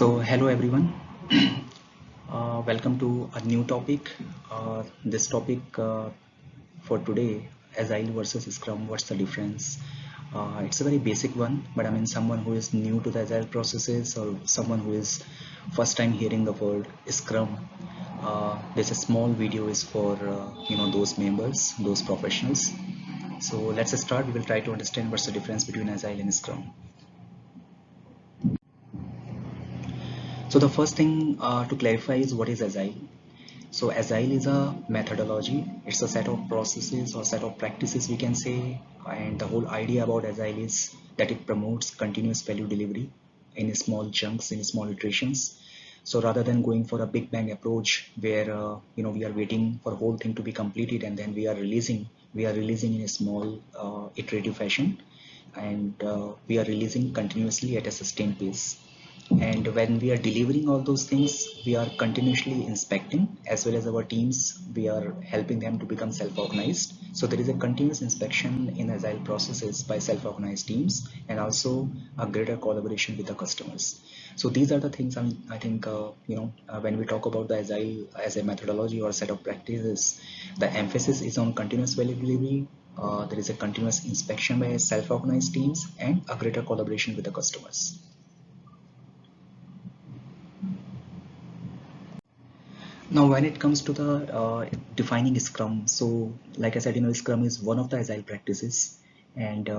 Hello everyone. Welcome to a new topic. This topic for today, Agile versus Scrum. What's the difference? It's a very basic one, but I mean, someone who is new to the Agile processes or someone who is first time hearing the word Scrum. There's a small video is for those members, those professionals. So let's start. We will try to understand what's the difference between Agile and Scrum. So the first thing to clarify is what is Agile. So Agile is a methodology. It's a set of processes or set of practices we can say. And the whole idea about Agile is that it promotes continuous value delivery in small chunks, in small iterations. So rather than going for a big bang approach where we are waiting for the whole thing to be completed and then we are releasing in a small iterative fashion, and we are releasing continuously at a sustained pace. And when we are delivering all those things, we are continuously inspecting, as well as our teams, we are helping them to become self-organized. So there is a continuous inspection in Agile processes by self-organized teams, and also a greater collaboration with the customers. So these are the things I think when we talk about the Agile as a methodology or set of practices, the emphasis is on continuous value delivery. There is a continuous inspection by self-organized teams and a greater collaboration with the customers. Now, when it comes to the defining Scrum, so like I said, Scrum is one of the Agile practices, and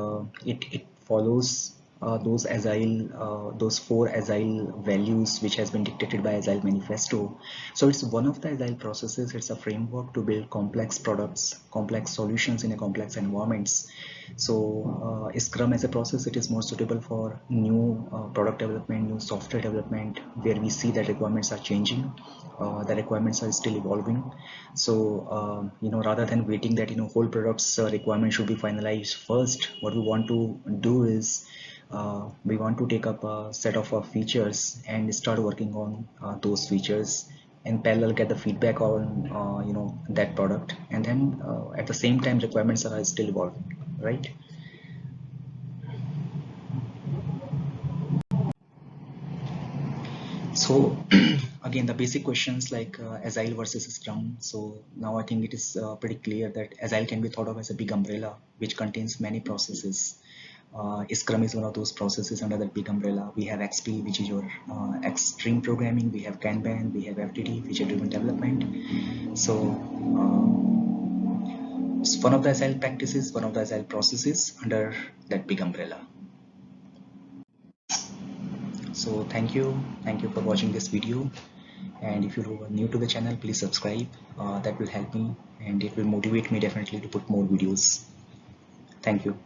it follows those four Agile values which has been dictated by Agile Manifesto. So it's one of the Agile processes. It's a framework to build complex products, complex solutions in a complex environments. So Scrum as a process, it is more suitable for new product development, new software development, where we see that requirements are changing, the requirements are still evolving. So rather than waiting that whole product's requirement should be finalized first, what we want to do is we want to take up a set of features and start working on those features, in parallel get the feedback on that product, and then at the same time requirements are still evolving, right? So again, the basic questions like Agile versus Scrum. So now I think it is pretty clear that Agile can be thought of as a big umbrella which contains many processes. Scrum is one of those processes under that big umbrella. We have XP, which is your extreme programming. We have Kanban, we have FTD, feature driven development. So it's one of the Agile practices, one of the Agile processes under that big umbrella. So thank you for watching this video, and if you are new to the channel, please subscribe. That will help me and it will motivate me definitely to put more videos. Thank you.